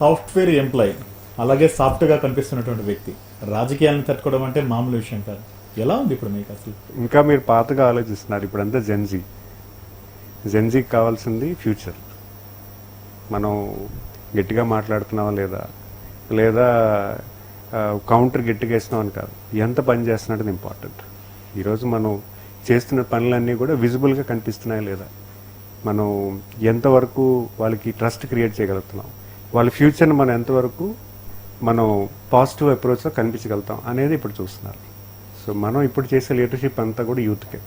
Software employee అలాగే సాఫ్ట్గా కనిపిస్తున్నటువంటి వ్యక్తి రాజకీయాలను తట్టుకోవడం అంటే మామూలు విషయం కాదు. ఎలా ఉంది ఇప్పుడు మీకు అసలు? ఇంకా మీరు పాతగా ఆలోచిస్తున్నారు. ఇప్పుడంతా జెన్జీకి కావాల్సింది ఫ్యూచర్. మనం గట్టిగా మాట్లాడుతున్నావా లేదా కౌంటర్ గట్టిగా వేస్తున్నామని కాదు, ఎంత పని చేస్తున్నది ఇంపార్టెంట్. ఈరోజు మనం చేస్తున్న పనులన్నీ కూడా విజిబుల్గా కనిపిస్తున్నాయా లేదా, మనం ఎంతవరకు వాళ్ళకి ట్రస్ట్ క్రియేట్ చేయగలుగుతున్నాం, వాళ్ళ ఫ్యూచర్ని మనం ఎంతవరకు మనం పాజిటివ్ అప్రోచ్లో కనిపించగలుగుతాం అనేది ఇప్పుడు చూస్తున్నారు. సో మనం ఇప్పుడు చేసే లీడర్షిప్ అంతా కూడా యూత్కే.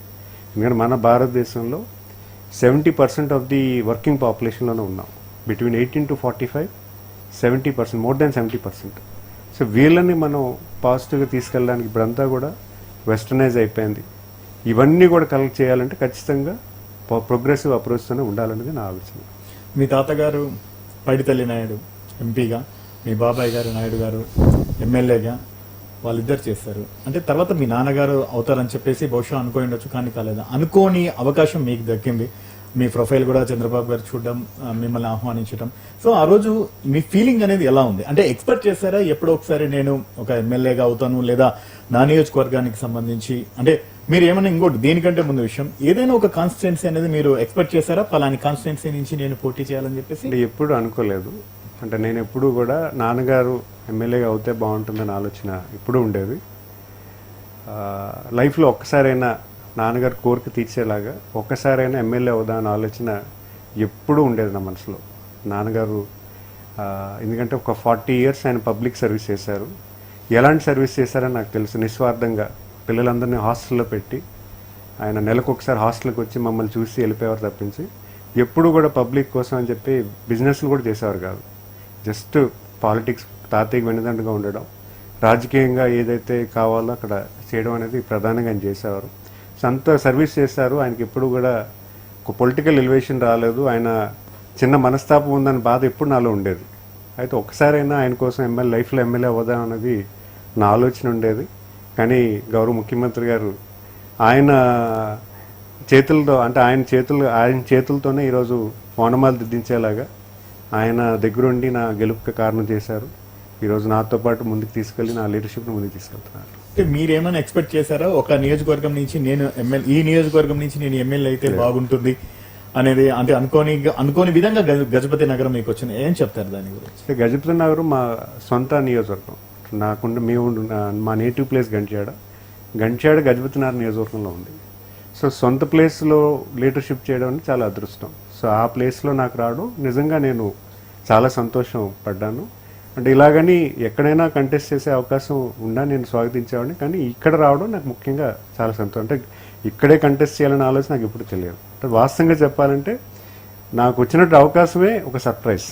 ఎందుకంటే మన భారతదేశంలో 70% ఆఫ్ ది వర్కింగ్ పాపులేషన్లోనే ఉన్నాం. Between 18 to 45 70%, more than 70%. So వీళ్ళని మనం పాజిటివ్గా తీసుకెళ్ళడానికి ఇప్పుడంతా కూడా వెస్టర్నైజ్ అయిపోయింది. ఇవన్నీ కూడా కలెక్ట్ చేయాలంటే ఖచ్చితంగా ప్రోగ్రెసివ్ అప్రోచ్తోనే ఉండాలనేది నా ఆలోచన. మీ తాతగారు పైడితల్లి నాయుడు ఎంపీగా, మీ బాబాయ్ గారు నాయుడు గారు ఎమ్మెల్యేగా వాళ్ళిద్దరు చేస్తారు. అంటే తర్వాత మీ నాన్నగారు అవుతారని చెప్పేసి బహుశా అనుకోని ఉండొచ్చు, కానీ కాలేదు. అనుకోని అవకాశం మీకు దక్కింది. మీ ప్రొఫైల్ కూడా చంద్రబాబు గారు చూడడం, మిమ్మల్ని ఆహ్వానించడం. సో ఆ రోజు మీ ఫీలింగ్ అనేది ఎలా ఉంది? అంటే ఎక్స్పెక్ట్ చేశారా ఎప్పుడో ఒకసారి నేను ఒక ఎమ్మెల్యేగా అవుతాను, లేదా నా నియోజకవర్గానికి సంబంధించి, అంటే మీరు ఏమన్నా ఇంకోటి దేనికంటే ముందు విషయం, ఏదైనా ఒక కాన్స్టిట్యున్సీ అనేది మీరు ఎక్స్పెక్ట్ చేశారా పలాని కాన్స్టిట్యున్సీ నుంచి నేను పోటీ చేయాలని చెప్పేసి? ఎప్పుడు అనుకోలేదు. అంటే నేను ఎప్పుడు కూడా నాన్నగారు ఎమ్మెల్యేగా అవుతే బాగుంటుందని ఆలోచన ఎప్పుడూ ఉండేది. లైఫ్లో ఒక్కసారైనా నాన్నగారు కోరిక తీర్చేలాగా ఒక్కసారైనా ఎమ్మెల్యే అవుదామని ఆలోచన ఎప్పుడూ ఉండేది నా మనసులో. నాన్నగారు ఎందుకంటే ఒక 40 years ఆయన పబ్లిక్ సర్వీస్ చేశారు. ఎలాంటి సర్వీస్ చేశారని నాకు తెలుసు. నిస్వార్థంగా పిల్లలందరినీ హాస్టల్లో పెట్టి ఆయన నెలకు ఒకసారి హాస్టల్కి వచ్చి మమ్మల్ని చూసి వెళ్ళిపోయేవారు తప్పించి ఎప్పుడు కూడా పబ్లిక్ కోసం అని చెప్పి బిజినెస్లు కూడా చేసేవారు కాదు. జస్ట్ పాలిటిక్స్ తాతయ్యకి వెన్నుదండగా ఉండడం, రాజకీయంగా ఏదైతే కావాలో అక్కడ చేయడం అనేది ప్రధానంగా ఆయన చేసేవారు. అంత సర్వీస్ చేశారు. ఆయనకి ఎప్పుడు కూడా ఒక పొలిటికల్ ఎలివేషన్ రాలేదు. ఆయన చిన్న మనస్తాపం ఉందని బాధ ఎప్పుడు నాలో ఉండేది. అయితే ఒక్కసారైనా ఆయన కోసం లైఫ్లో ఎమ్మెల్యే అవ్వదా అన్నది నా ఆలోచన ఉండేది. కానీ గౌరవ ముఖ్యమంత్రి గారు ఆయన చేతులతో, అంటే ఆయన చేతులతోనే ఈరోజు ఓనమాలు దిద్దించేలాగా ఆయన దగ్గరుండి నా గెలుపుకి కారణం చేశారు. ఈరోజు నాతో పాటు ముందుకు తీసుకెళ్ళి నా లీడర్షిప్ని ముందుకు తీసుకెళ్తున్నారు. అంటే మీరేమైనా ఎక్స్పెక్ట్ చేశారా ఒక నియోజకవర్గం నుంచి నేను ఈ నియోజకవర్గం నుంచి నేను ఎమ్మెల్యే అయితే బాగుంటుంది అనేది? అంటే అనుకోని విధంగా గజపతి నగరం మీకు వచ్చింది, ఏం చెప్తారు దాని గురించి? గజపతి నగరం మా సొంత నియోజకవర్గం. మా నేటివ్ ప్లేస్ గంట్యాడ గజపతి నగర్ నియోజకవర్గంలో ఉంది. సో సొంత ప్లేస్లో లీడర్షిప్ చేయడం అనేది చాలా అదృష్టం. సో ఆ ప్లేస్లో నాకు రావడం నిజంగా నేను చాలా సంతోషం పడ్డాను. అంటే ఇలాగని ఎక్కడైనా కంటెస్ట్ చేసే అవకాశం ఉన్నా నేను స్వాగతించేవాడిని, కానీ ఇక్కడ రావడం నాకు ముఖ్యంగా చాలా సంతోషం. అంటే ఇక్కడే కంటెస్ట్ చేయాలనే ఆలోచన నాకు ఎప్పుడు తెలియదు. అంటే వాస్తవంగా చెప్పాలంటే నాకు వచ్చినట్టు అవకాశమే ఒక సర్ప్రైజ్.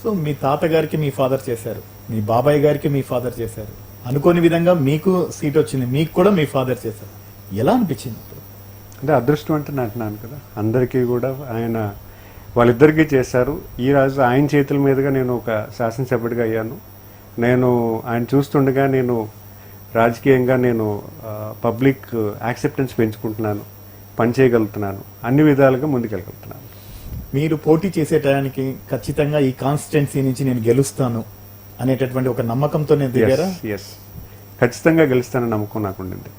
సో మీ తాతగారికి మీ ఫాదర్ చేశారు, మీ బాబాయ్ గారికి మీ ఫాదర్ చేశారు, అనుకోని విధంగా మీకు సీట్ వచ్చింది, మీకు కూడా మీ ఫాదర్ చేశారు. ఎలా అనిపించింది? అంటే అదృష్టం అంటే అంటున్నాను కదా, అందరికీ కూడా ఆయన వాళ్ళిద్దరికీ చేశారు. ఈ రోజు ఆయన చేతుల మీదుగా నేను ఒక శాసనసభ్యుడిగా అయ్యాను. నేను ఆయన చూస్తుండగా నేను రాజకీయంగా నేను పబ్లిక్ యాక్సెప్టెన్స్ పెంచుకుంటున్నాను, పనిచేయగలుగుతున్నాను, అన్ని విధాలుగా ముందుకెళ్ళగలుగుతున్నాను. మీరు పోటీ చేసే టయానికి ఖచ్చితంగా ఈ కాన్స్టిట్యున్సీ నుంచి నేను గెలుస్తాను అనేటటువంటి ఒక నమ్మకంతో నేను దిగారా? ఎస్, ఖచ్చితంగా గెలుస్తానని నమ్మకం నాకు ఉండింది.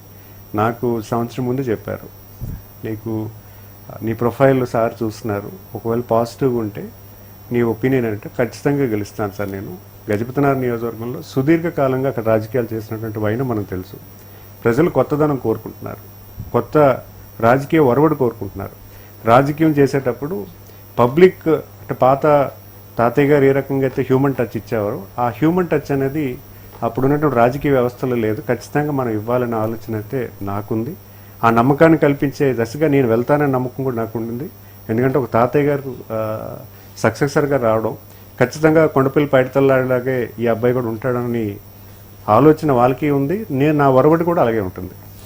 నాకు సంవత్సరం ముందు చెప్పారు, నీకు నీ ప్రొఫైల్ సార్ చూస్తున్నారు, ఒకవేళ పాజిటివ్గా ఉంటే నీ ఒపీనియన్ అంటే ఖచ్చితంగా గెలుస్తాను సార్. నేను గజపతినగర్ నియోజకవర్గంలో సుదీర్ఘకాలంగా అక్కడ రాజకీయాలు చేసినటువంటి వైన మనకు తెలుసు. ప్రజలు కొత్తదనం కోరుకుంటున్నారు, కొత్త రాజకీయ ఒరవడి కోరుకుంటున్నారు. రాజకీయం చేసేటప్పుడు పబ్లిక్ అంటే పాత తాతయ్య గారు ఏ రకంగా అయితే హ్యూమన్ టచ్ ఇచ్చేవారు, ఆ హ్యూమన్ టచ్ అనేది అప్పుడున్నటువంటి రాజకీయ వ్యవస్థలో లేదు. ఖచ్చితంగా మనం ఇవ్వాలనే ఆలోచన అయితే నాకుంది. ఆ నమ్మకాన్ని కల్పించే దశగా నేను వెళ్తాననే నమ్మకం కూడా నాకు ఉండింది. ఎందుకంటే ఒక తాతయ్య గారు సక్సెసర్గా రావడం, ఖచ్చితంగా కొండపల్లి పైడితల్లాగే ఈ అబ్బాయి కూడా ఉంటాడని ఆలోచన వాళ్ళకి ఉంది. నా ఒరవడి కూడా అలాగే ఉంటుంది.